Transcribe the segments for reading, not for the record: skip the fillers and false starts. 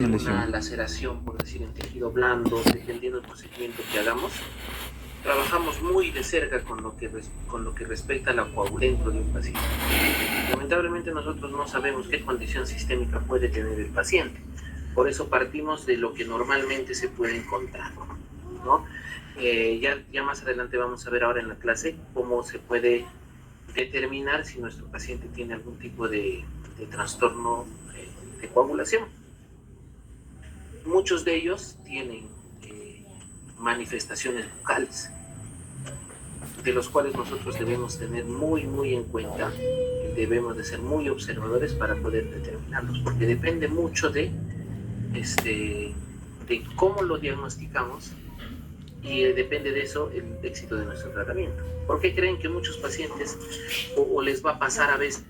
una laceración, por decir, en tejido blando, dependiendo del procedimiento que hagamos, trabajamos muy de cerca con lo que respecta a la coagulento de un paciente. Lamentablemente nosotros no sabemos qué condición sistémica puede tener el paciente, por eso partimos de lo que normalmente se puede encontrar, ¿no? Ya más adelante vamos a ver ahora en la clase cómo se puede determinar si nuestro paciente tiene algún tipo de trastorno de coagulación. Muchos de ellos tienen manifestaciones bucales, de los cuales nosotros debemos tener muy en cuenta, debemos de ser muy observadores para poder determinarlos, porque depende mucho de cómo lo diagnosticamos y depende de eso el éxito de nuestro tratamiento. ¿Por qué creen que muchos pacientes o les va a pasar a veces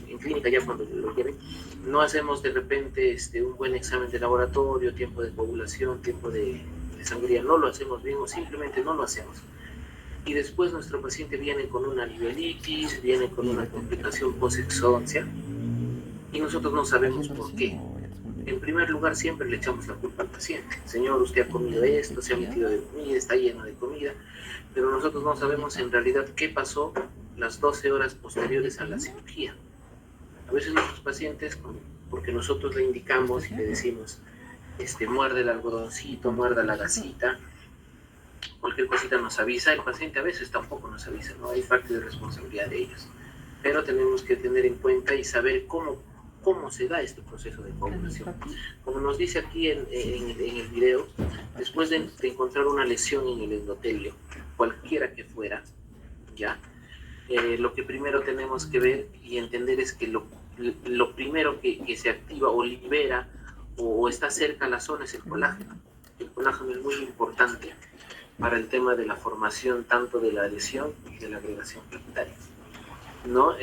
en clínica, ya cuando lo lleven, no hacemos de repente un buen examen de laboratorio, tiempo de coagulación, tiempo de sangría, no lo hacemos bien o simplemente no lo hacemos? Y después nuestro paciente viene con una alveolitis, viene con una complicación post-exónea y nosotros no sabemos por qué. En primer lugar, siempre le echamos la culpa al paciente. Señor, usted ha comido esto, se ha metido de comida, está lleno de comida, pero nosotros no sabemos en realidad qué pasó las 12 horas posteriores a la cirugía. A veces nuestros pacientes, porque nosotros le indicamos y le decimos, muerde el algodoncito, muerda la gasita, cualquier cosita nos avisa, el paciente a veces tampoco nos avisa, ¿no? Hay parte de responsabilidad de ellos. Pero tenemos que tener en cuenta y saber cómo se da este proceso de coagulación. Como nos dice aquí en el video, después de encontrar una lesión en el endotelio, cualquiera que fuera, ¿ya? Lo que primero tenemos que ver y entender es que lo primero que se activa o libera o está cerca a la zona es el colágeno. El colágeno es muy importante para el tema de la formación tanto de la adhesión y de la agregación plaquetaria, ¿no?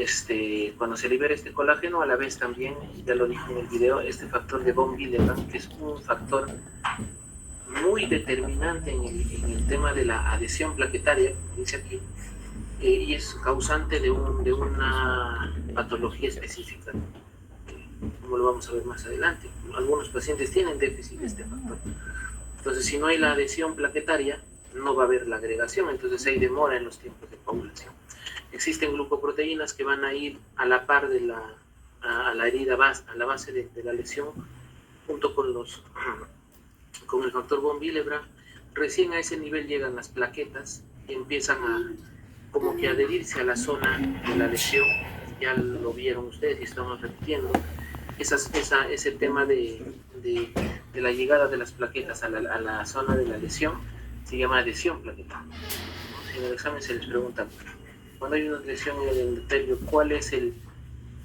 Cuando se libera este colágeno, a la vez también, ya lo dije en el video, este factor de von Willebrand, que es un factor muy determinante en el tema de la adhesión plaquetaria, dice aquí, y es causante de una patología específica, como lo vamos a ver más adelante. Algunos pacientes tienen déficit de este factor. Entonces, si no hay la adhesión plaquetaria, no va a haber la agregación, entonces hay demora en los tiempos de coagulación. Existen glucoproteínas que van a ir a la par de a la herida, a la base de la lesión, junto con el factor von Willebrand. Recién a ese nivel llegan las plaquetas y empiezan a como que adherirse a la zona de la lesión. Ya lo vieron ustedes y estamos repitiendo ese tema de la llegada de las plaquetas a la zona de la lesión, se llama adhesión plaquetaria. En el examen se les pregunta, cuando hay una lesión en el endotelio, ¿cuál es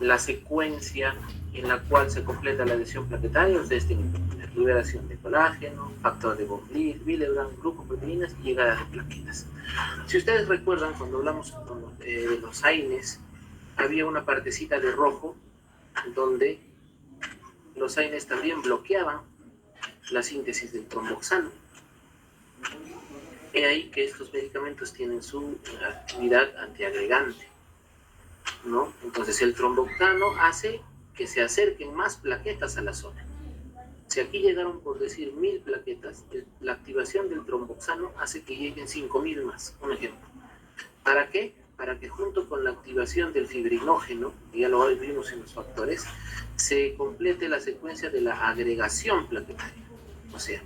la secuencia en la cual se completa la adhesión plaquetaria? Ustedes tienen que poner liberación de colágeno, factor de von Willebrand, glucoproteínas y llegada de plaquetas. Si ustedes recuerdan, cuando hablamos de los AINES, había una partecita de rojo donde los AINES también bloqueaban la síntesis del tromboxano. He ahí que estos medicamentos tienen su actividad antiagregante, ¿no? Entonces el tromboxano hace que se acerquen más plaquetas a la zona. Si aquí llegaron, por decir, 1000 plaquetas, la activación del tromboxano hace que lleguen 5000 más, un ejemplo. ¿Para qué? Para que junto con la activación del fibrinógeno, que ya lo vimos en los factores, se complete la secuencia de la agregación plaquetaria. O sea,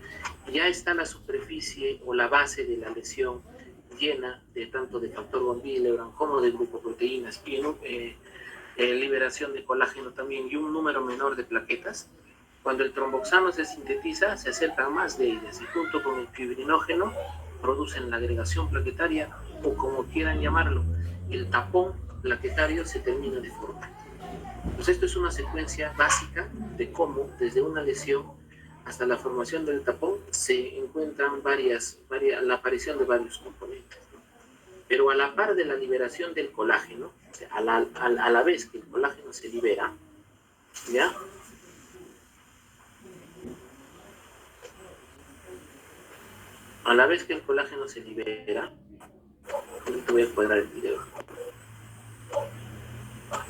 ya está la superficie o la base de la lesión llena de tanto de factor von Willebrand como de glucoproteínas y liberación de colágeno también y un número menor de plaquetas. Cuando el tromboxano se sintetiza, se acercan más de ellas y junto con el fibrinógeno producen la agregación plaquetaria o como quieran llamarlo, el tapón plaquetario se termina de formar. Pues esto es una secuencia básica de cómo desde una lesión hasta la formación del tapón se encuentran la aparición de varios componentes, ¿no? Pero a la par de la liberación del colágeno, o sea, a la vez que el colágeno se libera, ¿ya? A la vez que el colágeno se libera, te voy a cuadrar el video.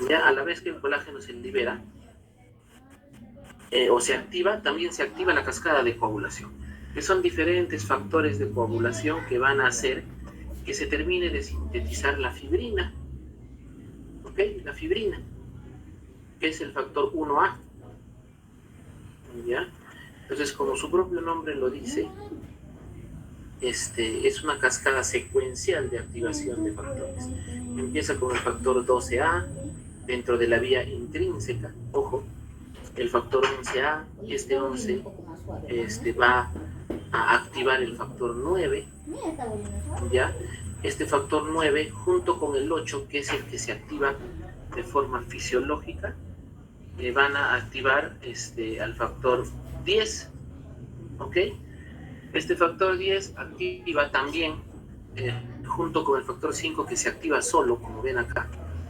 Ya, a la vez que el colágeno se libera, o se activa, también se activa la cascada de coagulación, que son diferentes factores de coagulación que van a hacer que se termine de sintetizar la fibrina, ¿ok? La fibrina, que es el factor 1A, ¿ya? Entonces, como su propio nombre lo dice, es una cascada secuencial de activación de factores. Empieza con el factor 12A dentro de la vía intrínseca, ojo, el factor 11A, este 11 va a activar el factor 9, ¿ya? Este factor 9 junto con el 8, que es el que se activa de forma fisiológica, van a activar al factor 10, ¿ok? Este factor 10 activa también, junto con el factor 5 que se activa solo, como ven acá,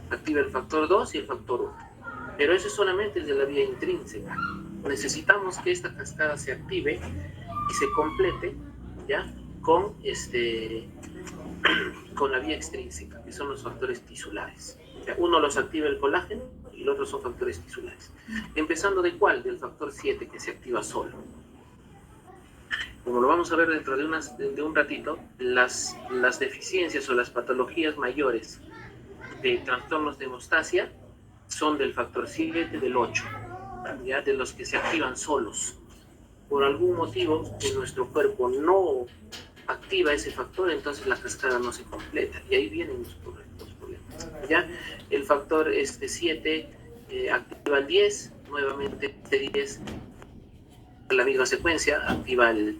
activa el factor 2 y el factor 1. Pero eso solamente es de la vía intrínseca. Necesitamos que esta cascada se active y se complete, ¿ya? Con la vía extrínseca, que son los factores tisulares. O sea, uno los activa el colágeno y los otros son factores tisulares. Empezando de cuál? Del factor 7 que se activa solo. Como lo vamos a ver dentro de un ratito, las deficiencias o las patologías mayores de trastornos de hemostasia son del factor 7, del 8, ¿ya? De los que se activan solos. Por algún motivo en nuestro cuerpo no activa ese factor, entonces la cascada no se completa y ahí vienen los problemas, ¿ya? El factor 7 activa el 10, nuevamente este 10, la misma secuencia, activa al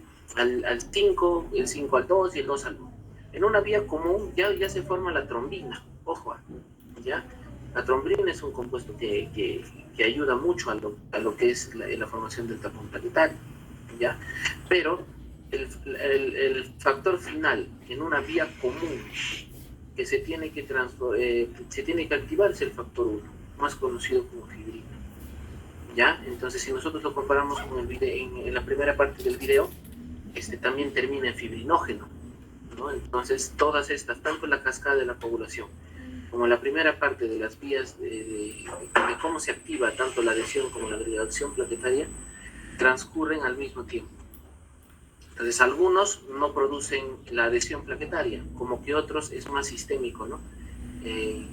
5, el 5 al 2 y el 2 al 1. En una vía común ya se forma la trombina, ojo, ¿ya? La trombina es un compuesto que ayuda mucho a lo que es la formación del tapón plaquetario, ¿ya? Pero el factor final en una vía común que se tiene que activar es el factor 1, más conocido como fibrina, ¿ya? Entonces, si nosotros lo comparamos con el video, en la primera parte del video, también termina en fibrinógeno, ¿no? Entonces, todas estas, tanto la cascada de la coagulación como la primera parte de las vías de cómo se activa tanto la adhesión como la agregación plaquetaria, transcurren al mismo tiempo. Entonces, algunos no producen la adhesión plaquetaria, como que otros es más sistémico, ¿no?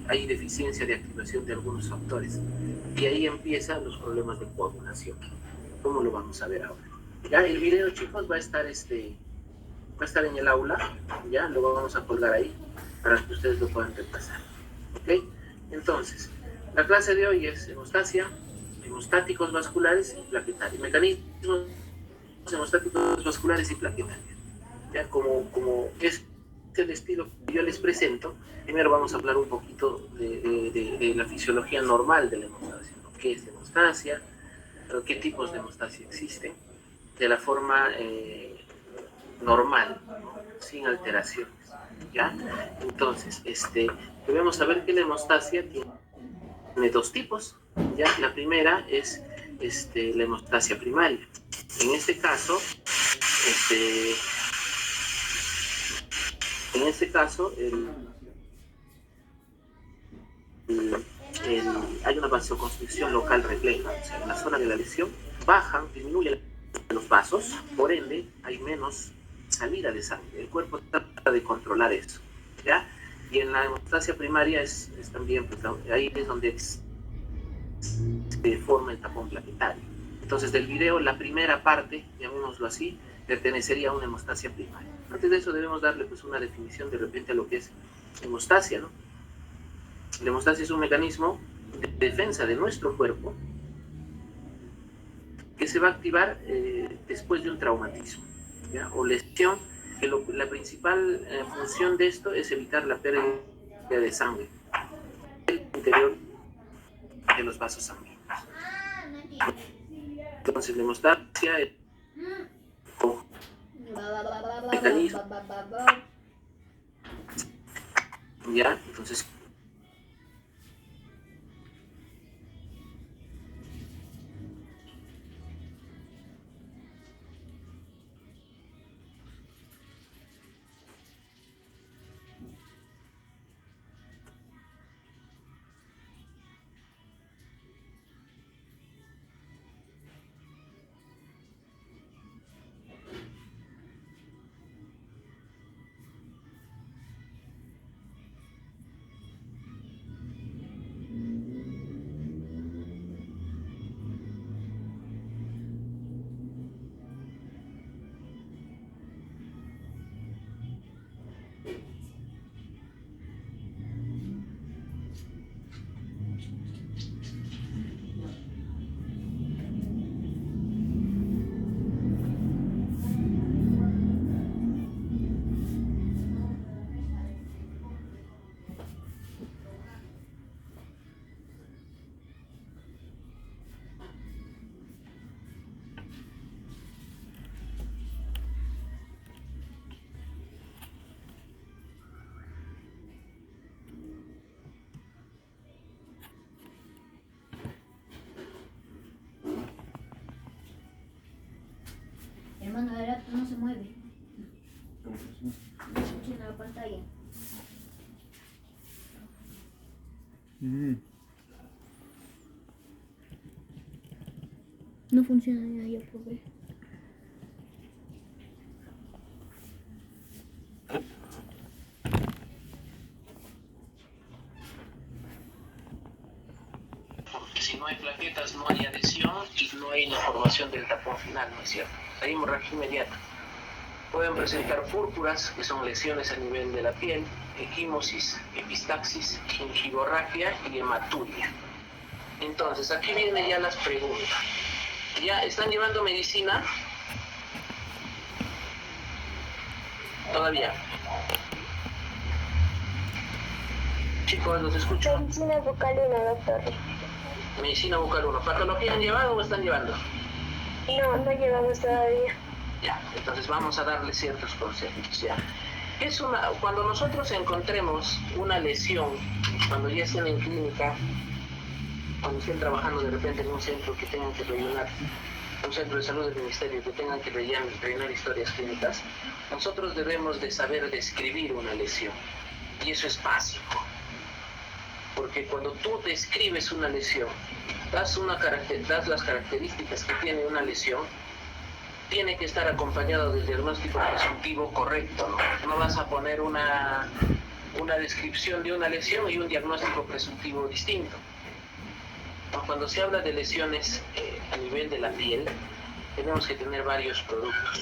Hay deficiencia de activación de algunos factores. Y ahí empiezan los problemas de coagulación. ¿Cómo lo vamos a ver ahora? Ya el video, chicos, va a estar en el aula, ya lo vamos a colgar ahí para que ustedes lo puedan repasar. ¿Ok? Entonces, la clase de hoy es hemostasia, hemostáticos vasculares y plaquetarios. Mecanismos hemostáticos vasculares y plaquetarios. Ya como es el estilo que yo les presento, primero vamos a hablar un poquito de la fisiología normal de la hemostasia, ¿no? ¿Qué es hemostasia? ¿Qué tipos de hemostasia existen? De la forma normal, ¿no? Sin alteraciones, ¿ya? Entonces, debemos saber que la hemostasia tiene dos tipos, ¿ya? La primera es la hemostasia primaria. En este caso, hay una vasoconstricción local refleja, o sea, en la zona de la lesión disminuyen los vasos, por ende hay menos salida de sangre. El cuerpo trata de controlar eso, ¿ya? Y en la hemostasia primaria es también, pues, ahí es donde se forma el tapón plaquetario. Entonces, del video, la primera parte, llamémoslo así, pertenecería a una hemostasia primaria. Antes de eso debemos darle pues una definición de repente a lo que es hemostasia, ¿no? La hemostasia es un mecanismo de defensa de nuestro cuerpo que se va a activar después de un traumatismo, ¿ya? O lesión, que la principal función de esto es evitar la pérdida de sangre del interior de los vasos sanguíneos. Entonces la hemostasia es un mecanismo, ¿ya? Entonces Bueno, el laptop no se mueve. No funciona la pantalla. No funciona ya, yo probé. Porque si no hay plaquetas, no hay adhesión y no hay la formación del tapón final, ¿no es cierto? Hay hemorragia inmediata. Pueden presentar púrpuras, que son lesiones a nivel de la piel, equimosis, epistaxis, gingivorragia y hematuria. Entonces, aquí vienen ya las preguntas. ¿Ya están llevando medicina? Todavía. Chicos, los escucho. Medicina bucal 1, doctor. Medicina bucal 1. ¿Patología han llevado o están llevando? No llevamos todavía. Ya, entonces vamos a darle ciertos conceptos, ya. Cuando nosotros encontremos una lesión, cuando ya estén en clínica, cuando estén trabajando de repente en un centro que tengan que rellenar, un centro de salud del ministerio que tengan que rellenar historias clínicas, nosotros debemos de saber describir una lesión. Y eso es básico. Porque cuando tú describes una lesión, das las características que tiene una lesión, tiene que estar acompañado del diagnóstico presuntivo correcto, ¿no? No vas a poner una descripción de una lesión y un diagnóstico presuntivo distinto. Cuando se habla de lesiones a nivel de la piel, tenemos que tener varios productos,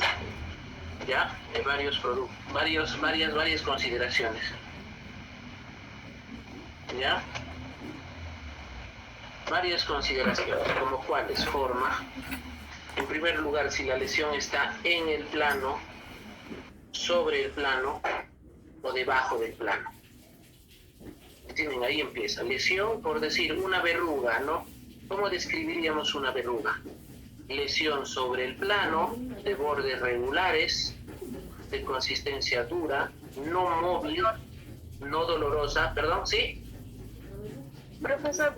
¿ya? Varios productos, varias consideraciones, ¿ya? Varias consideraciones, como cuáles: forma. En primer lugar, si la lesión está en el plano, sobre el plano o debajo del plano. ¿Entienden? Ahí empieza. Lesión, por decir, una verruga, ¿no? ¿Cómo describiríamos una verruga? Lesión sobre el plano, de bordes regulares, de consistencia dura, no móvil, no dolorosa. ¿Perdón? ¿Sí? Profesor,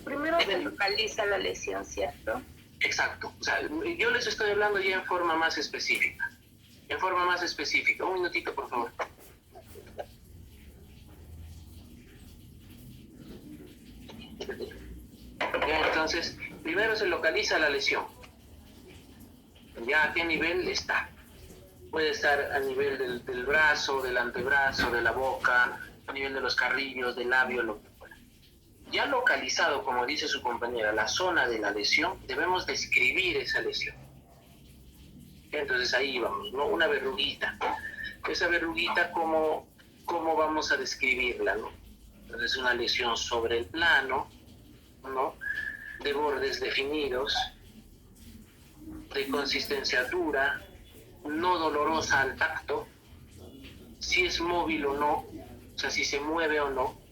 primero se localiza la lesión, ¿cierto? Exacto. O sea, yo les estoy hablando ya en forma más específica. En forma más específica. Un minutito, por favor. Ya, entonces, primero se localiza la lesión. Ya a qué nivel está. Puede estar a nivel del brazo, del antebrazo, de la boca, a nivel de los carrillos, del labio, lo que fuera. Ya localizado, como dice su compañera, la zona de la lesión, debemos describir esa lesión. Entonces ahí vamos, ¿no? Una verruguita. Esa verruguita, ¿cómo vamos a describirla, no? Entonces una lesión sobre el plano, ¿no? De bordes definidos, de consistencia dura, no dolorosa al tacto, si es móvil o no, o sea, si se mueve o no,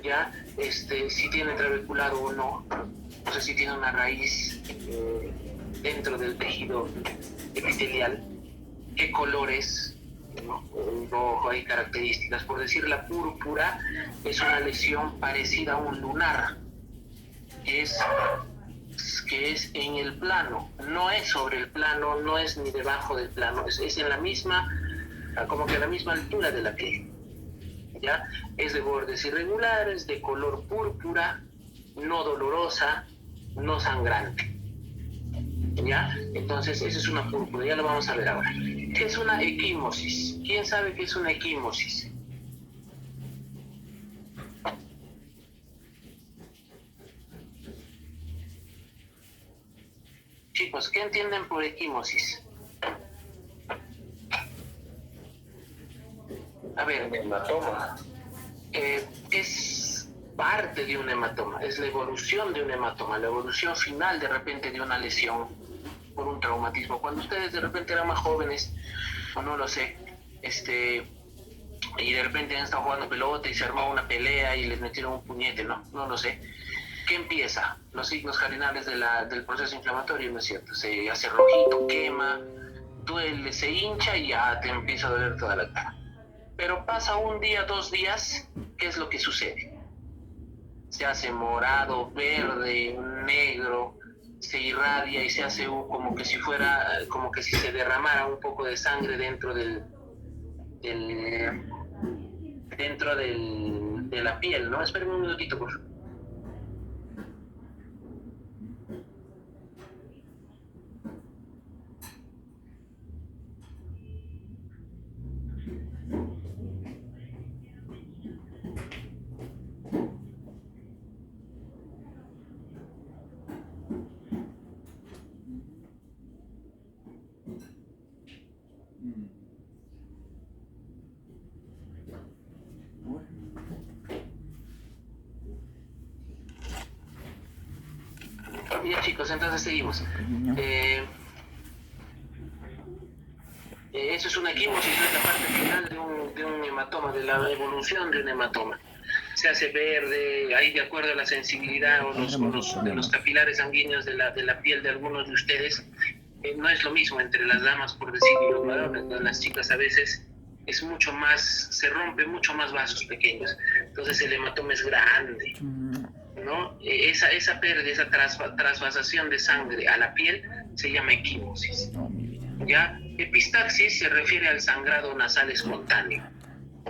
ya, si tiene trabeculado o no, o sea, si tiene una raíz dentro del tejido epitelial, qué colores, ¿no? Rojo, hay características. Por decir, la púrpura es una lesión parecida a un lunar, que es en el plano, no es sobre el plano, no es ni debajo del plano, es en la misma, como que a la misma altura de la piel, ¿ya? Es de bordes irregulares, de color púrpura, no dolorosa, no sangrante, ¿ya? Entonces, esa es una púrpura, ya lo vamos a ver ahora. ¿Qué es una equimosis? ¿Quién sabe qué es una equimosis? Chicos, ¿qué entienden por equimosis? A ver, hematoma. Es parte de un hematoma, es la evolución de un hematoma, la evolución final de repente de una lesión por un traumatismo. Cuando ustedes de repente eran más jóvenes, o no lo sé, y de repente han estado jugando pelota y se armó una pelea y les metieron un puñete, ¿no? No lo sé. ¿Qué empieza? Los signos cardinales del proceso inflamatorio, ¿no es cierto? Se hace rojito, quema, duele, se hincha y ya te empieza a doler toda la cara. Pero pasa un día, 2 días, ¿qué es lo que sucede? Se hace morado, verde, negro, se irradia y se hace como que si fuera, como que si se derramara un poco de sangre dentro de la piel, ¿no? Espérenme un minutito, por favor. Bien, chicos, entonces seguimos. Eso es una equimosis, es la parte final de un hematoma, de la evolución de un hematoma. Se hace verde, ahí de acuerdo a la sensibilidad o los capilares sanguíneos de la piel de algunos de ustedes. No es lo mismo entre las damas, por decir, y los varones, ¿no? Las chicas a veces es mucho más, se rompe mucho más vasos pequeños, entonces el hematoma es grande, ¿no? Esa pérdida, esa trasvasación de sangre a la piel se llama equimosis. ¿Ya? Epistaxis se refiere al sangrado nasal espontáneo.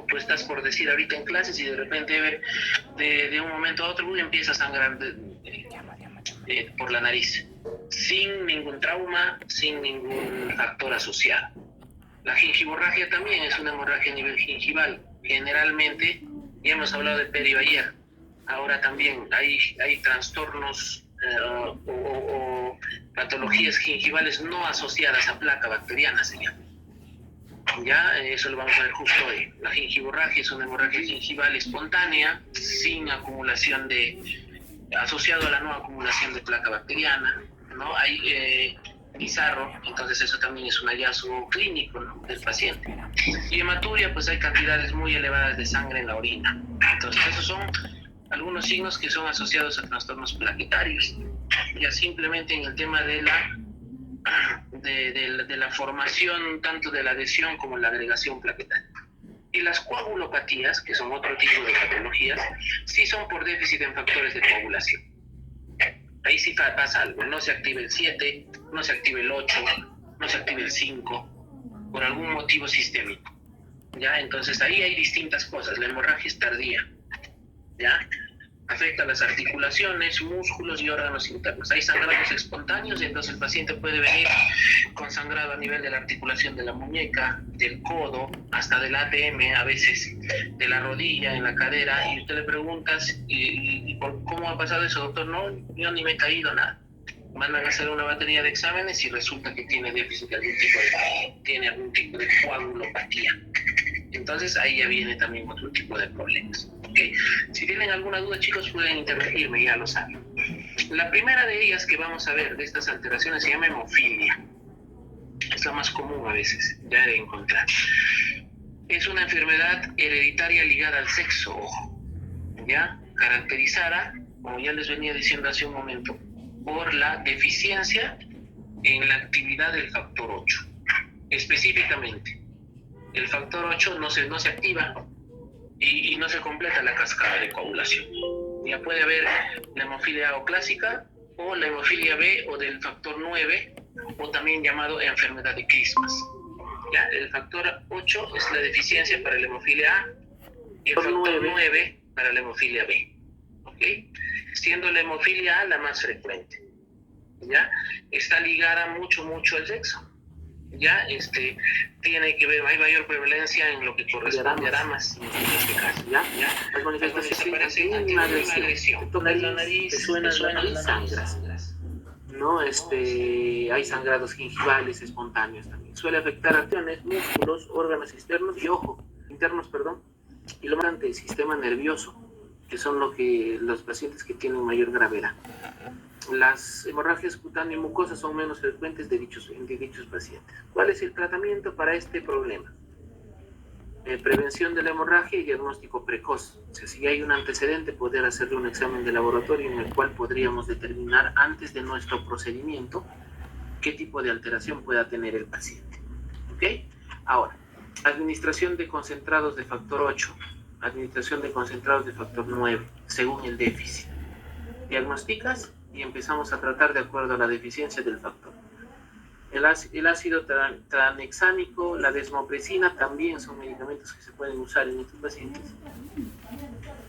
Tú estás por decir ahorita en clases y de repente de un momento a otro empieza a sangrar por la nariz, sin ningún trauma, sin ningún factor asociado. La gingivorragia también es una hemorragia a nivel gingival. Generalmente, ya hemos hablado de perio ayer, ahora también hay trastornos o patologías gingivales no asociadas a placa bacteriana, se llama. Ya, eso lo vamos a ver justo hoy. La gingivorragia es una hemorragia gingival espontánea, sin acumulación asociado a la no acumulación de placa bacteriana, ¿no? Hay bizarro, entonces eso también es un hallazgo clínico, ¿no?, del paciente. Y hematuria, pues hay cantidades muy elevadas de sangre en la orina. Entonces esos son algunos signos que son asociados a trastornos plaquetarios. Ya simplemente en el tema de la formación tanto de la adhesión como la agregación plaquetaria. Y las coagulopatías, que son otro tipo de patologías, sí son por déficit en factores de coagulación. Ahí sí pasa algo, no se activa el 7, no se activa el 8, no se activa el 5, por algún motivo sistémico. ¿Ya? Entonces ahí hay distintas cosas, la hemorragia es tardía, ¿ya? Afecta las articulaciones, músculos y órganos internos. Hay sangrados espontáneos y entonces el paciente puede venir con sangrado a nivel de la articulación de la muñeca, del codo, hasta del ATM, a veces de la rodilla, en la cadera, y usted le preguntas, ¿y cómo ha pasado eso, doctor? No, yo ni me he caído, nada. Mandan a hacer una batería de exámenes y resulta que tiene déficit de algún tipo de coagulopatía. Entonces ahí ya viene también otro tipo de problemas. ¿Okay? Si tienen alguna duda, chicos, pueden interrumpirme, ya lo saben. La primera de ellas que vamos a ver de estas alteraciones se llama hemofilia. Es la más común a veces, ya de encontrar. Es una enfermedad hereditaria ligada al sexo, ojo, ¿ya? Caracterizada, como ya les venía diciendo hace un momento, por la deficiencia en la actividad del factor 8. Específicamente, el factor 8 no se activa y no se completa la cascada de coagulación. Ya puede haber la hemofilia A o clásica, o la hemofilia B o del factor 9, o también llamado enfermedad de Christmas. ¿Ya? El factor 8 es la deficiencia para la hemofilia A y el factor 9 para la hemofilia B. ¿Okay? Siendo la hemofilia A la más frecuente. ¿Ya? Está ligada mucho al sexo. Ya tiene que ver, hay mayor prevalencia en lo que corresponde a damas en este caso, ¿ya? Las manifestaciones aparecen una agresión, te toca la nariz, te suena la nariz, sangras, ¿no? Hay sangrados gingivales espontáneos también. Suele afectar arterias, músculos, órganos externos y internos, y lo más importante, el sistema nervioso, que son los pacientes que tienen mayor gravedad. Las hemorragias cutáneas mucosas son menos frecuentes de dichos pacientes. ¿Cuál es el tratamiento para este problema? Prevención de la hemorragia y diagnóstico precoz. O sea, si hay un antecedente, poder hacerle un examen de laboratorio en el cual podríamos determinar antes de nuestro procedimiento qué tipo de alteración pueda tener el paciente. ¿Ok? Ahora, administración de concentrados de factor 8, administración de concentrados de factor 9, según el déficit. Diagnosticas y empezamos a tratar de acuerdo a la deficiencia del factor. El ácido tranexámico, la desmopresina también son medicamentos que se pueden usar en estos pacientes.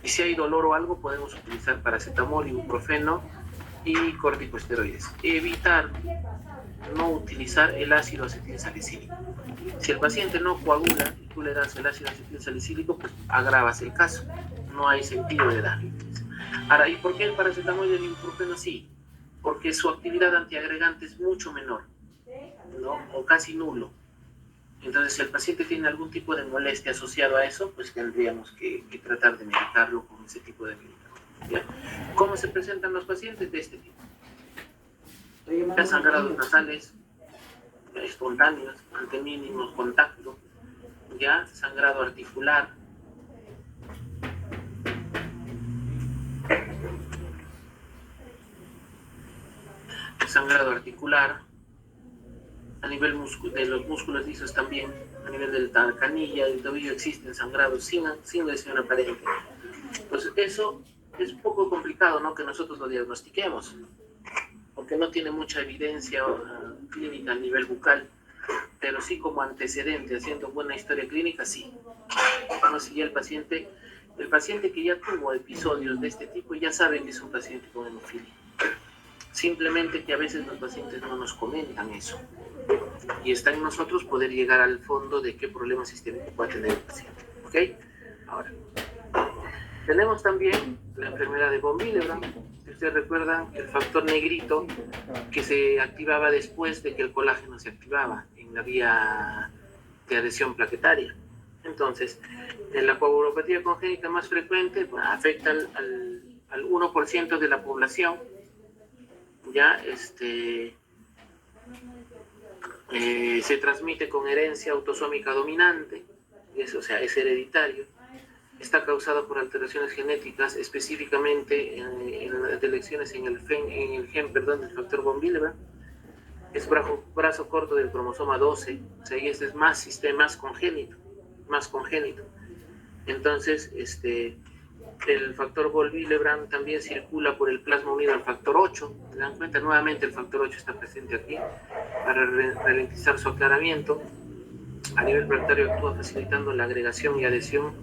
Y si hay dolor o algo, podemos utilizar paracetamol, ibuprofeno y corticosteroides. Evitar no utilizar el ácido acetilsalicílico. Si el paciente no coagula y tú le das el ácido acetilsalicílico, pues agravas el caso. No hay sentido de darle. Ahora, ¿y por qué el paracetamol y el ibuprofeno sí? Porque su actividad antiagregante es mucho menor, ¿no? O casi nulo. Entonces, si el paciente tiene algún tipo de molestia asociado a eso, pues tendríamos que tratar de medicarlo con ese tipo de medicamentos, ¿ya? ¿Cómo se presentan los pacientes de este tipo? Ya sangrados nasales, espontáneos, ante mínimo contacto, ya sangrado articular, a nivel de los músculos lisos también, a nivel de la canilla, del tobillo existen sangrados sin lesión aparente. Pues eso es un poco complicado, ¿no? Que nosotros lo diagnostiquemos, porque no tiene mucha evidencia clínica a nivel bucal, pero sí como antecedente, haciendo buena historia clínica, sí. No, si ya el paciente que ya tuvo episodios de este tipo ya sabe que es un paciente con hemofilia. Simplemente que a veces los pacientes no nos comentan eso. Y está en nosotros poder llegar al fondo de qué problema sistémico puede tener el paciente. ¿Ok? Ahora, tenemos también la enfermedad de von Willebrand. Si ustedes recuerdan, el factor negrito que se activaba después de que el colágeno se activaba en la vía de adhesión plaquetaria. Entonces, en la coagulopatía congénita más frecuente, pues, afecta al 1% de la población. Ya se transmite con herencia autosómica dominante, o sea, es hereditario. Está causado por alteraciones genéticas, específicamente en las deleciones en el gen del factor von Willebrand. Es brazo corto del cromosoma 12, o sea, y este es más congénito. Entonces, el factor von Willebrand también circula por el plasma unido al factor 8. ¿Se dan cuenta? Nuevamente el factor 8 está presente aquí para ralentizar su aclaramiento. A nivel plaquetario actúa facilitando la agregación y adhesión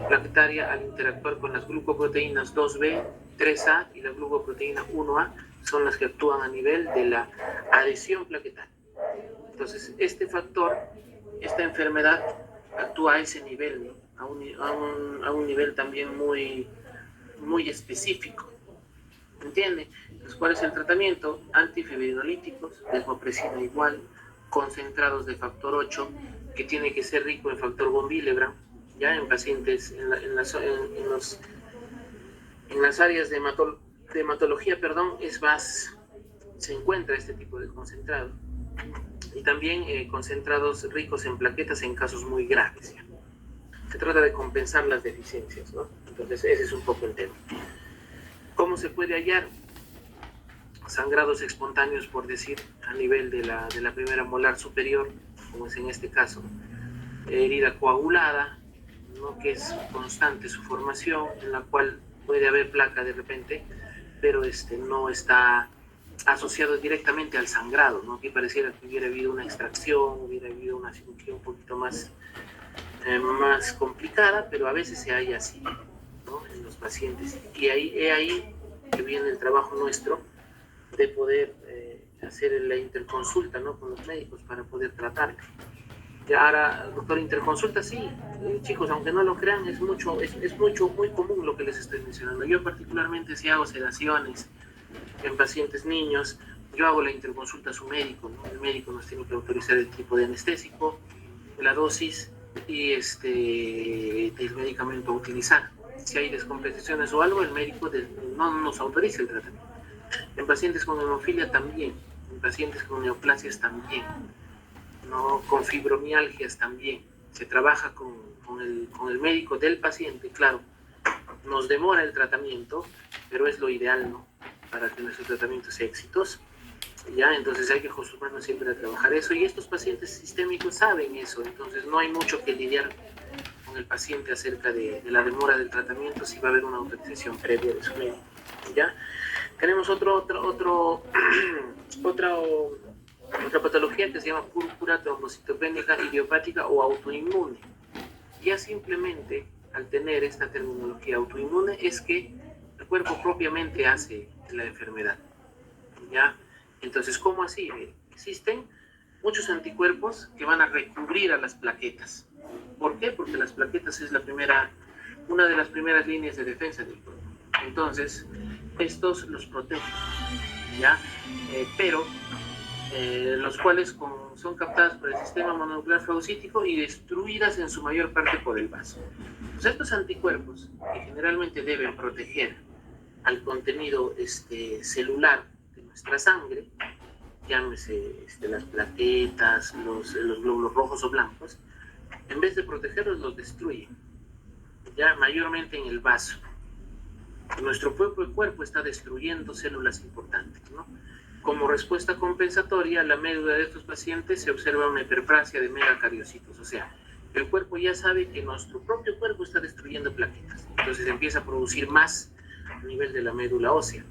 plaquetaria al interactuar con las glucoproteínas 2B, 3A y la glucoproteína 1A, son las que actúan a nivel de la adhesión plaquetaria. Entonces, este factor, esta enfermedad actúa a ese nivel, ¿no? a un nivel también muy específico. ¿Entiende? Entonces, ¿cuál es el tratamiento? Antifibrinolíticos, desmopresina igual, concentrados de factor 8, que tiene que ser rico en factor von Willebrand, ya en pacientes, en las áreas de hematología, se encuentra este tipo de concentrado. Y también concentrados ricos en plaquetas en casos muy graves. ¿Ya? Se trata de compensar las deficiencias, ¿no? Entonces ese es un poco el tema. ¿Cómo se puede hallar? Sangrados espontáneos, por decir, a nivel de la primera molar superior, como es en este caso. Herida coagulada, ¿no? Que es constante su formación, en la cual puede haber placa de repente, pero no está asociado directamente al sangrado, ¿no? Que pareciera que hubiera habido una extracción, hubiera habido una cirugía un poquito más complicada, pero a veces se halla así, ¿no? En los pacientes. Y ahí que viene el trabajo nuestro de poder hacer la interconsulta, ¿no? Con los médicos para poder tratar. Y ahora, doctor, interconsulta, sí, chicos, aunque no lo crean, es muy común lo que les estoy mencionando. Yo particularmente si hago sedaciones en pacientes niños, yo hago la interconsulta a su médico, ¿no? El médico nos tiene que autorizar el tipo de anestésico, la dosis y el medicamento a utilizar. Si hay descompensaciones o algo, el médico no nos autoriza el tratamiento. En pacientes con hemofilia también, en pacientes con neoplasias también, ¿no? Con fibromialgias también. Se trabaja con el médico del paciente, claro. Nos demora el tratamiento, pero es lo ideal, ¿no? Para que nuestro tratamiento sea exitoso. ¿Ya? Entonces hay que acostumbrarnos siempre a trabajar eso. Y estos pacientes sistémicos saben eso, entonces no hay mucho que lidiar con el paciente acerca de la demora del tratamiento si va a haber una autorización previa de su médico. ¿Ya? Tenemos otra patología que se llama púrpura trombocitopénica idiopática o autoinmune. Ya simplemente al tener esta terminología autoinmune es que el cuerpo propiamente hace la enfermedad. ¿Ya? Entonces, ¿cómo así? Existen muchos anticuerpos que van a recubrir a las plaquetas. ¿Por qué? Porque las plaquetas es una de las primeras líneas de defensa del cuerpo. Entonces, estos los protegen, ¿ya? Pero los cuales son captadas por el sistema mononuclear fagocítico y destruidas en su mayor parte por el vaso. Pues estos anticuerpos, que generalmente deben proteger al contenido celular de nuestra sangre, llámese las plaquetas, los glóbulos rojos o blancos, en vez de protegerlos, los destruyen, ya mayormente en el vaso. Nuestro propio cuerpo está destruyendo células importantes, ¿no? Como respuesta compensatoria, a la médula de estos pacientes se observa una hiperplasia de megacariocitos, o sea, el cuerpo ya sabe que nuestro propio cuerpo está destruyendo plaquetas, entonces empieza a producir más a nivel de la médula ósea.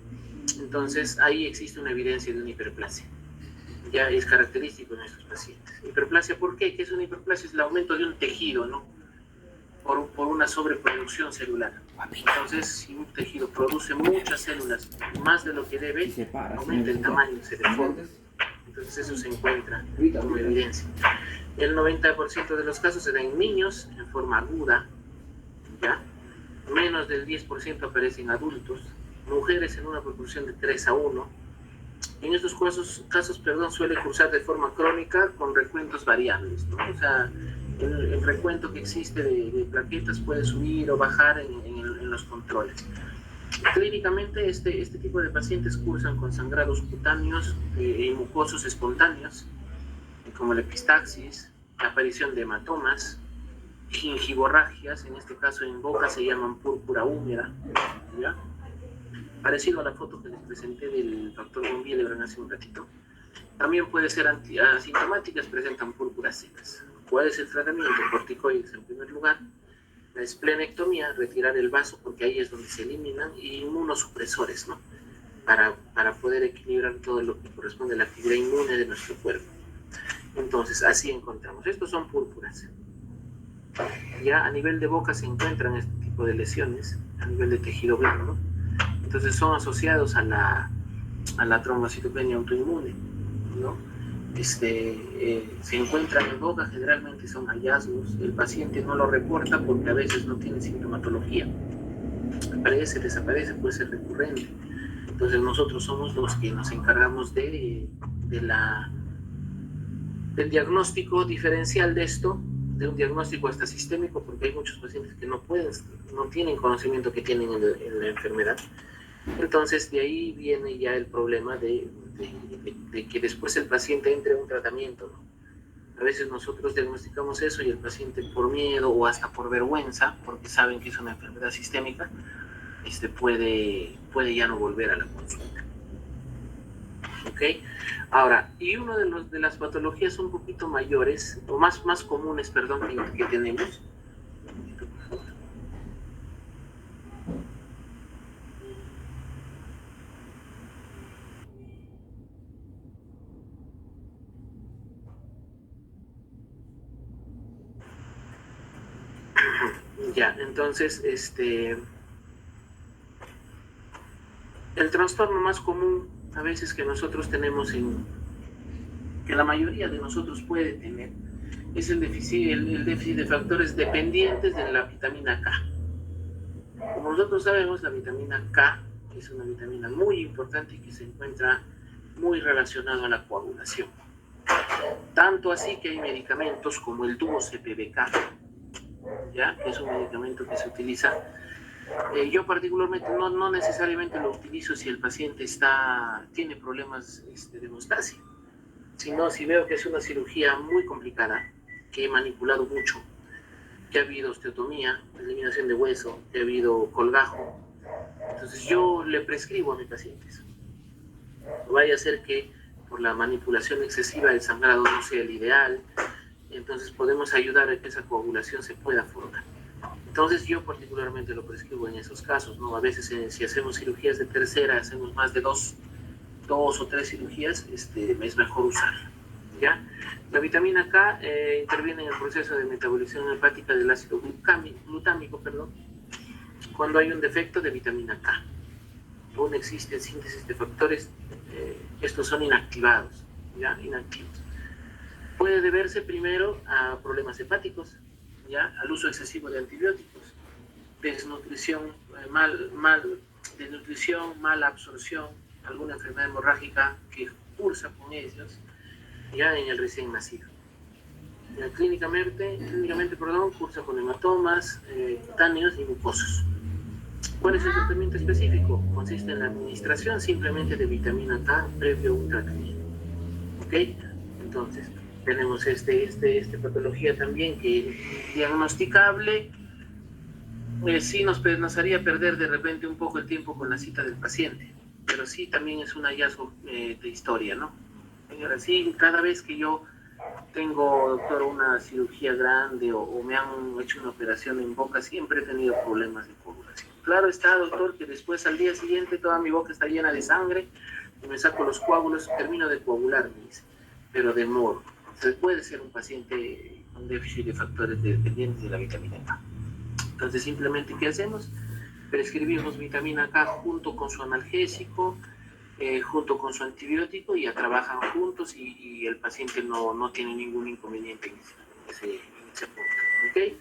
Entonces ahí existe una evidencia de una hiperplasia. Ya es característico en estos pacientes. Hiperplasia, ¿por qué? ¿Qué es una hiperplasia? Es el aumento de un tejido, ¿no? Por una sobreproducción celular. Entonces, si un tejido produce muchas células, más de lo que debe, aumenta el tamaño, se deforma. Entonces eso se encuentra como evidencia. El 90% de los casos se da en niños en forma aguda, ¿ya? Menos del 10% aparece en adultos, mujeres en una proporción de 3:1. En estos casos, suele cursar de forma crónica con recuentos variables, ¿no? O sea, el recuento que existe de plaquetas puede subir o bajar en los controles. Clínicamente, este tipo de pacientes cursan con sangrados cutáneos y mucosos espontáneos, como la epistaxis, la aparición de hematomas, gingivorragias, en este caso en boca se llaman púrpura húmeda, ¿ya? Parecido a la foto que les presenté del doctor von Willebrand hace un ratito. También puede ser asintomáticas, presentan púrpuras secas. ¿Cuál es el tratamiento? Corticoides en primer lugar, la esplenectomía, retirar el vaso porque ahí es donde se eliminan, y inmunosupresores, ¿no? Para poder equilibrar todo lo que corresponde a la actividad inmune de nuestro cuerpo. Entonces, así encontramos. Estos son púrpuras. Ya a nivel de boca se encuentran este tipo de lesiones, a nivel de tejido blando. Entonces son asociados a la trombocitopenia autoinmune, ¿no? Se encuentran en boca, generalmente son hallazgos, el paciente no lo reporta porque a veces no tiene sintomatología, aparece, desaparece, puede ser recurrente. Entonces nosotros somos los que nos encargamos del diagnóstico diferencial de esto, de un diagnóstico hasta sistémico, porque hay muchos pacientes que no tienen conocimiento que tienen en la enfermedad. Entonces de ahí viene ya el problema de que después el paciente entre en un tratamiento, ¿no? A veces nosotros diagnosticamos eso y el paciente por miedo o hasta por vergüenza, porque saben que es una enfermedad sistémica, puede ya no volver a la consulta. ¿Ok? Ahora, y una de las patologías un poquito mayores, o más comunes, perdón, que tenemos, ya, entonces, el trastorno más común a veces que nosotros tenemos, que la mayoría de nosotros puede tener, es el déficit de factores dependientes de la vitamina K. Como nosotros sabemos, la vitamina K es una vitamina muy importante y que se encuentra muy relacionada a la coagulación. Tanto así que hay medicamentos como el dúo CPB-K, ¿ya? Que es un medicamento que se utiliza. Yo particularmente no necesariamente lo utilizo si el paciente tiene problemas de hemostasia, sino si veo que es una cirugía muy complicada, que he manipulado mucho, que ha habido osteotomía, eliminación de hueso, que ha habido colgajo. Entonces yo le prescribo a mis pacientes. No vaya a ser que por la manipulación excesiva el sangrado no sea el ideal, entonces podemos ayudar a que esa coagulación se pueda formar. Entonces yo particularmente lo prescribo en esos casos, ¿no? A veces si hacemos cirugías de tercera, hacemos más de dos o tres cirugías, es mejor usarla, ¿ya? La vitamina K interviene en el proceso de metabolización hepática del ácido glutámico, cuando hay un defecto de vitamina K. Aún existe síntesis de factores, estos son inactivados, ¿ya? Inactivos. Puede deberse primero a problemas hepáticos, ¿ya? Al uso excesivo de antibióticos, desnutrición, desnutrición, mala absorción, alguna enfermedad hemorrágica que cursa con ellos, ya en el recién nacido. Clínicamente, cursa con hematomas, cutáneos y mucosos. ¿Cuál es el tratamiento específico? Consiste en la administración simplemente de vitamina K previo a un tratamiento. ¿Ok? Entonces, tenemos esta patología también que es diagnosticable. Sí nos haría perder de repente un poco el tiempo con la cita del paciente, pero sí también es un hallazgo de historia, ¿no? Señora, sí, cada vez que yo tengo, doctor, una cirugía grande o me han hecho una operación en boca, siempre he tenido problemas de coagulación. Claro está, doctor, que después al día siguiente toda mi boca está llena de sangre y me saco los coágulos, termino de coagular, me dice, pero demoro. Se puede ser un paciente con déficit de factores dependientes de la vitamina K. Entonces, simplemente, ¿qué hacemos? Prescribimos vitamina K junto con su analgésico, junto con su antibiótico, y ya trabajan juntos y el paciente no tiene ningún inconveniente en ese punto. ¿Okay?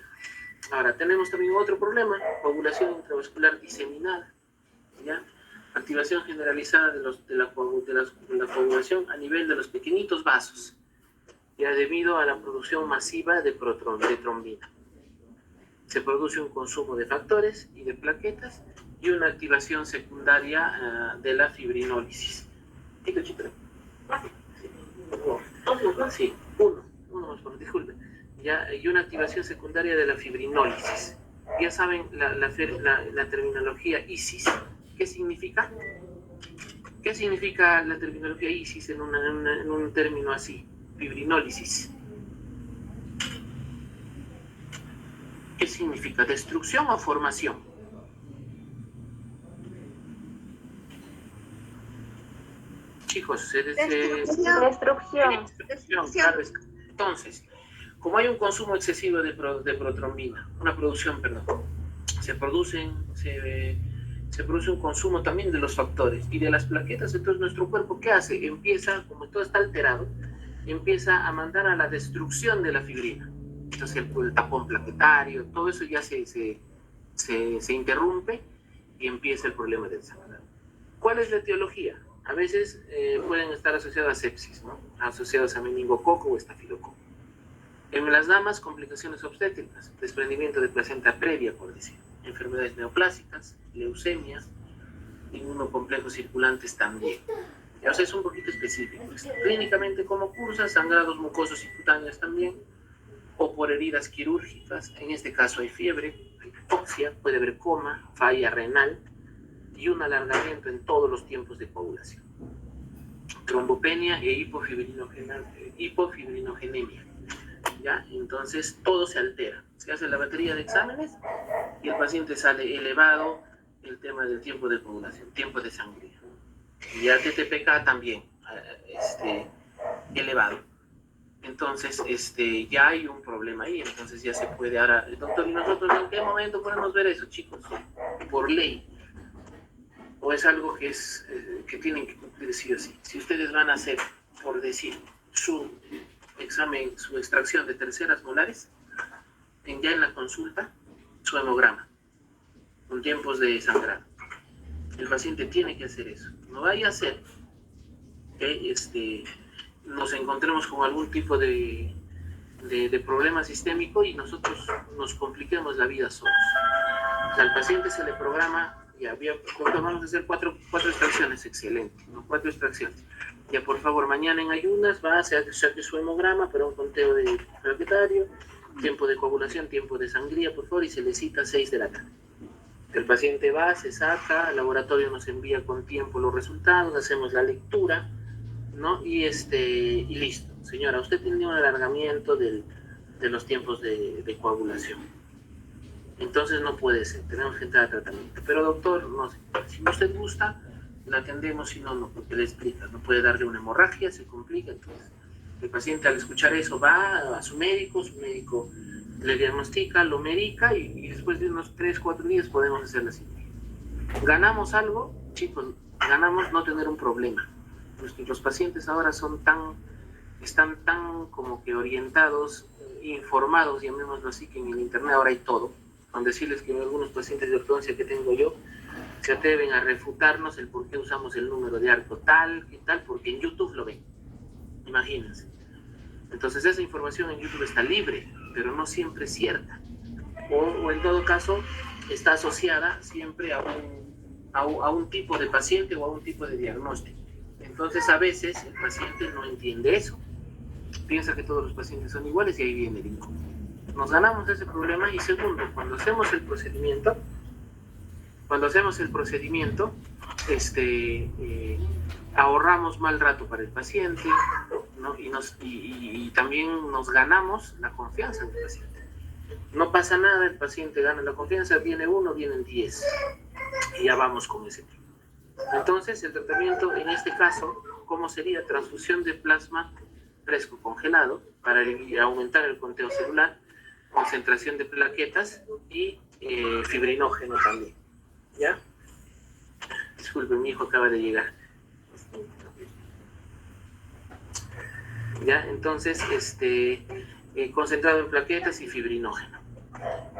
Ahora, tenemos también otro problema, coagulación intravascular diseminada, ¿ya? Activación generalizada de la coagulación a nivel de los pequeñitos vasos, ya debido a la producción masiva de trombina. Se produce un consumo de factores y de plaquetas y una activación secundaria de la fibrinólisis. Sí, uno más, por disculpe. Ya, y una activación secundaria de la fibrinólisis. Ya saben la terminología ISIS. ¿Qué significa? ¿Qué significa la terminología ISIS en un término así? Fibrinólisis. ¿Qué significa? ¿Destrucción o formación? Chicos, Destrucción. Claro está. Entonces, como hay un consumo excesivo de protrombina, se produce un consumo también de los factores y de las plaquetas. Entonces nuestro cuerpo, ¿qué hace? Empieza, como todo está alterado, empieza a mandar a la destrucción de la fibrina. Entonces el tapón plaquetario, todo eso ya se interrumpe y empieza el problema del sangrado. ¿Cuál es la etiología? A veces pueden estar asociados a sepsis, ¿no? Asociados a meningococo o estafilococo. En las damas, complicaciones obstétricas, desprendimiento de placenta previa, por decir, enfermedades neoplásicas, leucemias, inmunocomplejos circulantes también. O sea, es un poquito específico. Clínicamente, ¿cómo cursa? Sangrados mucosos y cutáneos también, o por heridas quirúrgicas. En este caso hay fiebre, hay hipoxia, puede haber coma, falla renal y un alargamiento en todos los tiempos de coagulación. Trombopenia e hipofibrinogenemia. ¿Ya? Entonces todo se altera. Se hace la batería de exámenes y el paciente sale elevado el tema del tiempo de coagulación, tiempo de sangría. Y a TTPK también elevado. Entonces, ya hay un problema ahí, entonces ya se puede ahora, doctor, ¿y nosotros en qué momento podemos ver eso, chicos? Por ley. ¿O es algo que tienen que cumplir sí o sí? Si ustedes van a hacer, por decir, su examen, su extracción de terceras molares, ya en la consulta, su hemograma, con tiempos de sangrado. El paciente tiene que hacer eso. No vaya a ser que nos encontremos con algún tipo de problema sistémico y nosotros nos compliquemos la vida solos. O sea, al paciente se le programa, vamos a hacer cuatro extracciones, excelente, ¿no? 4 extracciones. Ya, por favor, mañana en ayunas saque su hemograma para un conteo de plaquetario, tiempo de coagulación, tiempo de sangría, por favor, y se le cita 6 de la tarde. El paciente va, se saca, el laboratorio nos envía con tiempo los resultados, hacemos la lectura, ¿no? Y listo. Señora, usted tiene un alargamiento de los tiempos de coagulación. Entonces no puede ser, tenemos que entrar a tratamiento. Pero doctor, no sé, si usted gusta, la atendemos, si no, no, porque le explica, no puede darle una hemorragia, se complica. Entonces el paciente al escuchar eso va a su médico le diagnostica, lo medica y después de unos 3, 4 días podemos hacer la cirugía. ¿Ganamos algo? Chicos, ganamos no tener un problema. Los pacientes ahora están tan como que orientados, informados, llamémoslo así, que en el internet ahora hay todo. Con decirles que algunos pacientes de ortodoncia que tengo yo se atreven a refutarnos el por qué usamos el número de arco tal y tal, porque en YouTube lo ven. Imagínense. Entonces esa información en YouTube está libre, pero no siempre es cierta. O en todo caso está asociada siempre a un tipo de paciente o a un tipo de diagnóstico. Entonces a veces el paciente no entiende eso. Piensa que todos los pacientes son iguales y ahí viene el inconveniente. Nos ganamos ese problema. Y segundo, cuando hacemos el procedimiento, ahorramos mal rato para el paciente, ¿no? Y también nos ganamos la confianza del paciente. No pasa nada, el paciente gana la confianza, viene uno, vienen 10 y ya vamos con ese tipo. Entonces el tratamiento en este caso, ¿cómo sería? Transfusión de plasma fresco congelado para aumentar el conteo celular, concentración de plaquetas y fibrinógeno también. ¿Ya? Disculpen, mi hijo acaba de llegar. ¿Ya? Entonces, concentrado en plaquetas y fibrinógeno.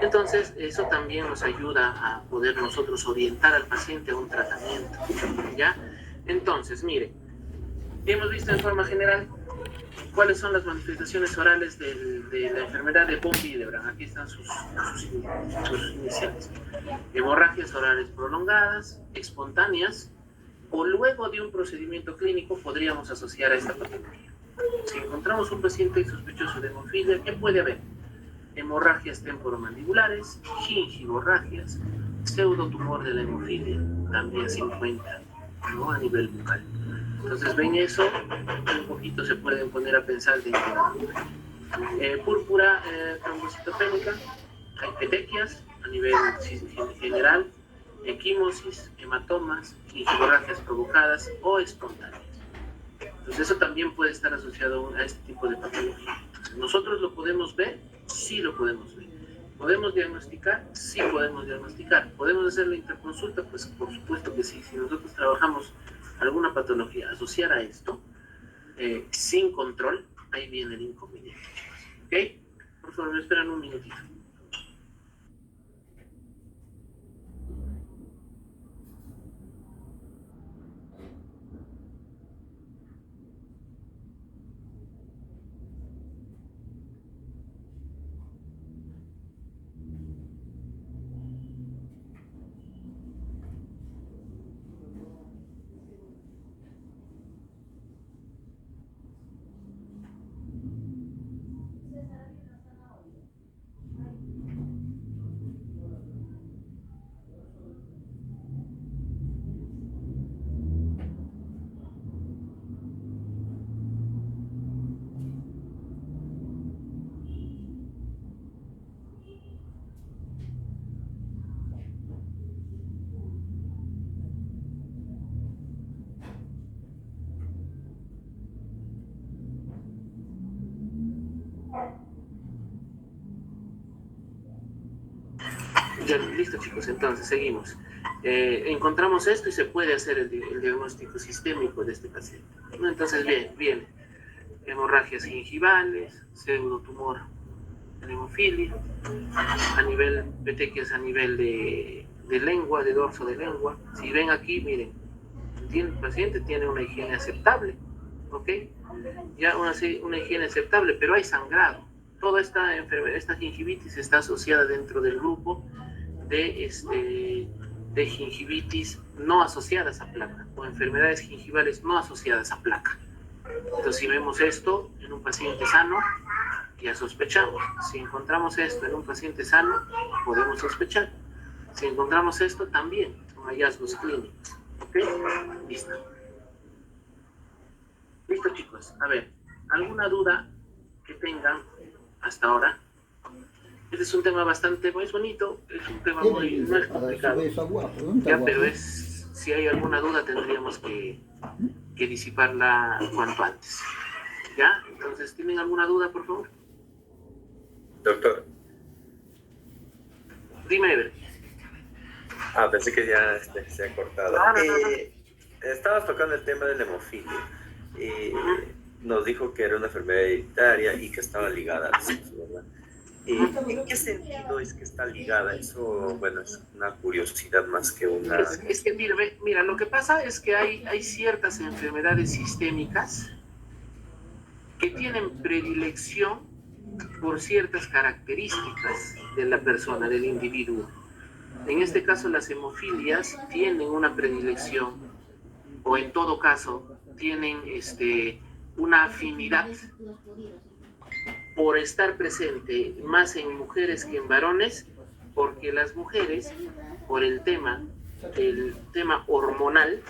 Entonces, eso también nos ayuda a poder nosotros orientar al paciente a un tratamiento. ¿Ya? Entonces, mire, hemos visto en forma general cuáles son las manifestaciones orales de la enfermedad de von Willebrand. Aquí están sus iniciales. Hemorragias orales prolongadas, espontáneas, o luego de un procedimiento clínico podríamos asociar a esta patología. Si encontramos un paciente sospechoso de hemofilia, ¿qué puede haber? Hemorragias temporomandibulares, gingivorragias, pseudotumor de la hemofilia, también se encuentra, ¿no? A nivel bucal. Entonces ven eso, un poquito se pueden poner a pensar de púrpura trombocitopénica, hay petequias a nivel general, equimosis, hematomas, gingivorragias provocadas o espontáneas. Entonces eso también puede estar asociado a este tipo de patología. Entonces, ¿nosotros lo podemos ver? Sí lo podemos ver. ¿Podemos diagnosticar? Sí podemos diagnosticar. ¿Podemos hacer la interconsulta? Pues por supuesto que sí. Si nosotros trabajamos alguna patología asociada a esto, sin control, ahí viene el inconveniente, chicos. ¿Ok? Por favor, me esperan un minutito. Ya, listo, chicos, entonces seguimos. Encontramos esto y se puede hacer el diagnóstico sistémico de este paciente. Entonces, bien, hemorragias gingivales, pseudotumor de hemofilia, a nivel petequias, a nivel de lengua, de dorso de lengua. Si ven aquí, miren, el paciente tiene una higiene aceptable, ¿ok? Ya una higiene aceptable, pero hay sangrado. Toda esta enfermedad, esta gingivitis está asociada dentro del grupo de gingivitis no asociadas a placa o enfermedades gingivales no asociadas a placa. Entonces, si vemos esto en un paciente sano, ya sospechamos. Si encontramos esto en un paciente sano, podemos sospechar. Si encontramos esto, también son hallazgos clínicos. ¿Ok? Listo. Listo, chicos. A ver, ¿alguna duda que tengan hasta ahora? Este es un tema bastante, es bonito, es un tema muy, no es complicado. Ya, pero es, si hay alguna duda tendríamos que disiparla cuanto antes. ¿Ya? Entonces, ¿tienen alguna duda, por favor? Doctor. Dime, Ever. Pensé que ya se ha cortado. No. Estabas tocando el tema de la hemofilia. Nos dijo que era una enfermedad hereditaria y que estaba ligada al sexo, ¿verdad? ¿En qué sentido es que está ligada? Eso, bueno, es una curiosidad más que una... Es que, mira, lo que pasa es que hay ciertas enfermedades sistémicas que tienen predilección por ciertas características de la persona, del individuo. En este caso, las hemofilias tienen una predilección, o en todo caso, tienen una afinidad por estar presente más en mujeres que en varones, porque las mujeres, por el tema hormonal,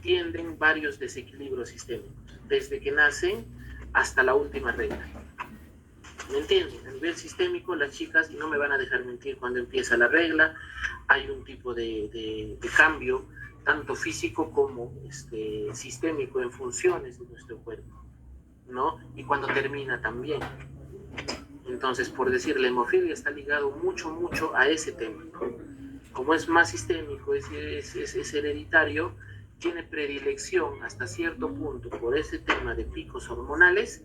tienden varios desequilibrios sistémicos, desde que nacen hasta la última regla. ¿Me entienden? A nivel sistémico, las chicas, y no me van a dejar mentir, cuando empieza la regla, hay un tipo de cambio, tanto físico como sistémico, en funciones de nuestro cuerpo, ¿no? Y cuando termina también. Entonces, por decir, la hemofilia está ligado mucho a ese tema, ¿no? Como es más sistémico, es hereditario, tiene predilección hasta cierto punto por ese tema de picos hormonales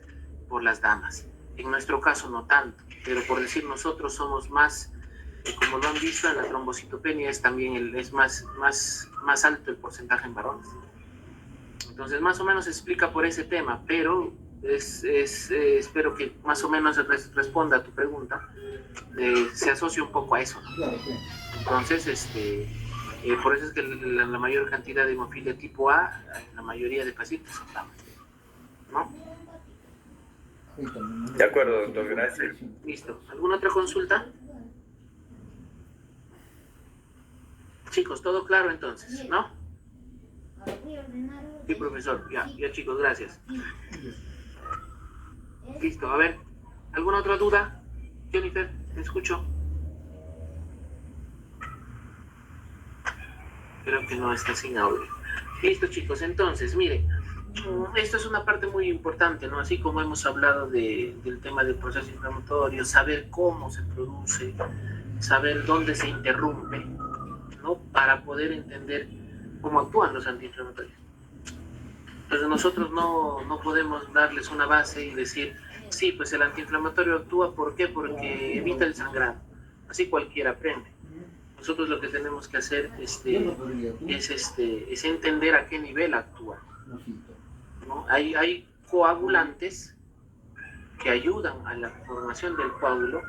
por las damas. En nuestro caso no tanto, pero por decir, nosotros somos más, como lo han visto en la trombocitopenia, es también es más alto el porcentaje en varones. Entonces más o menos se explica por ese tema, pero espero que más o menos responda a tu pregunta, se asocia un poco a eso, ¿no? Entonces, por eso es que la mayor cantidad de hemofilia tipo A, la mayoría de pacientes son damas, ¿no? De acuerdo, doctor, gracias. Listo. ¿Alguna otra consulta? Chicos, todo claro entonces, ¿no? Sí, profesor. Ya chicos, gracias. Listo, a ver. ¿Alguna otra duda? Jennifer, te escucho. Creo que no está sin audio. Listo, chicos, entonces, miren. Esto es una parte muy importante, ¿no? Así como hemos hablado del tema del proceso inflamatorio, saber cómo se produce, saber dónde se interrumpe, ¿no? Para poder entender cómo actúan los antiinflamatorios. Entonces nosotros no podemos darles una base y decir, sí, pues el antiinflamatorio actúa, ¿por qué? Porque evita el sangrado. Así cualquiera aprende. Nosotros lo que tenemos que hacer es entender a qué nivel actúa, ¿no? Hay coagulantes que ayudan a la formación del coágulo,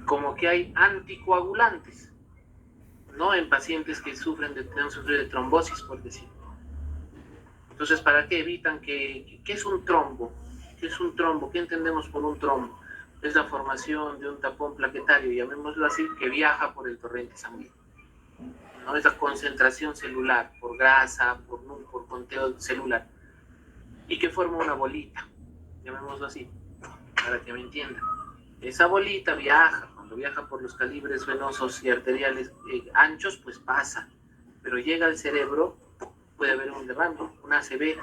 como que hay anticoagulantes, ¿no? En pacientes que han sufrido de trombosis, por decirlo. Entonces, ¿para qué evitan ¿qué es un trombo? ¿Qué es un trombo? ¿Qué entendemos por un trombo? Es la formación de un tapón plaquetario, llamémoslo así, que viaja por el torrente sanguíneo, ¿no? Esa concentración celular, por grasa, por conteo celular, y que forma una bolita, llamémoslo así, para que me entiendan. Esa bolita viaja, cuando viaja por los calibres venosos y arteriales anchos, pues pasa, pero llega al cerebro, puede haber un derrame, un ACV,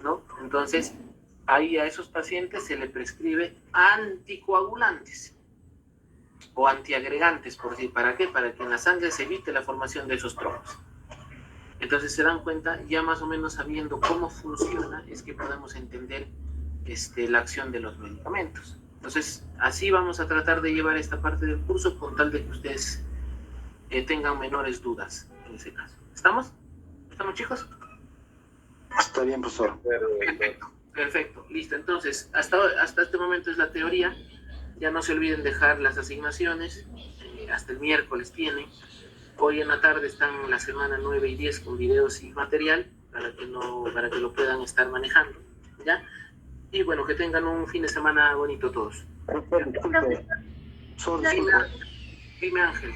¿no? Entonces, ahí a esos pacientes se le prescribe anticoagulantes o antiagregantes, por decir, ¿para qué? Para que en la sangre se evite la formación de esos trombos. Entonces se dan cuenta, ya más o menos sabiendo cómo funciona, es que podemos entender la acción de los medicamentos. Entonces, así vamos a tratar de llevar esta parte del curso con tal de que ustedes tengan menores dudas en ese caso. ¿Estamos? ¿Estamos, chicos? Está bien, profesor. Perfecto, listo. Entonces, hasta este momento es la teoría. Ya no se olviden dejar las asignaciones. Hasta el miércoles tienen. Hoy en la tarde están la semana 9 y 10 con videos y material para que lo puedan estar manejando, ¿ya? Y bueno, que tengan un fin de semana bonito todos. Dime, Ángel.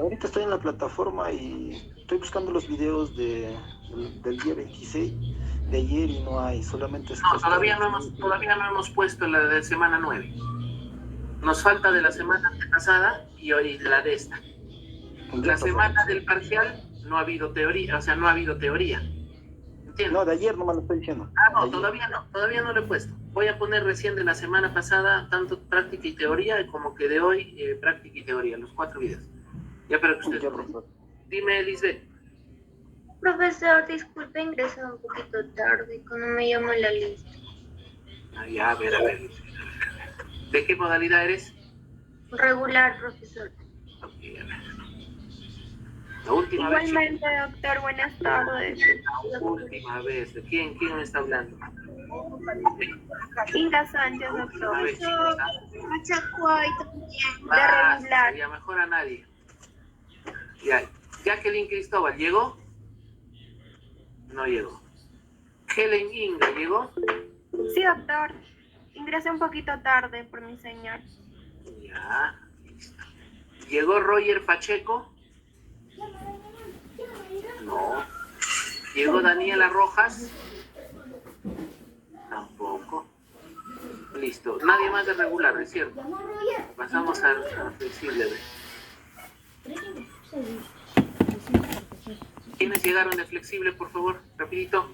Ahorita estoy en la plataforma y estoy buscando los videos del día 26 de ayer y no hay, solamente es... No, todavía no hemos puesto la de semana 9. Nos falta de la semana pasada y hoy la de esta. La semana del parcial no ha habido teoría, o sea, no ha habido teoría. ¿Entiendes? No, de ayer nomás lo estoy diciendo. Ah, no, De ayer. todavía no lo he puesto. Voy a poner recién de la semana pasada, tanto práctica y teoría, como que de hoy, práctica y teoría, los 4 videos. Ya para que ustedes... Ya, profesor. Dime, Lisbeth. Profesor, disculpe, ingresé un poquito tarde, cuando me llamó la lista. Ah, ya, a ver, a ver. ¿De qué modalidad eres? Regular, profesor. Ok, a ver. La última vez. Igualmente, doctor, buenas tardes. La última vez. ¿De quién me está hablando? Inga Sánchez, A doctor. ver, chicos, ¿ah? Machacuay también. De Ah, regular. ya mejor a nadie. Ya. Jacqueline Cristóbal, ¿llegó? No llegó. Helen Inga, ¿llegó? Sí, doctor. Ingresé un poquito tarde por mi señal. Ya, listo. ¿Llegó Roger Pacheco? No. ¿Llegó Daniela Rojas? Tampoco. Listo. Nadie más de regular, ¿es cierto? Pasamos a flexible. ¿Quiénes llegaron de flexible, por favor? Rapidito.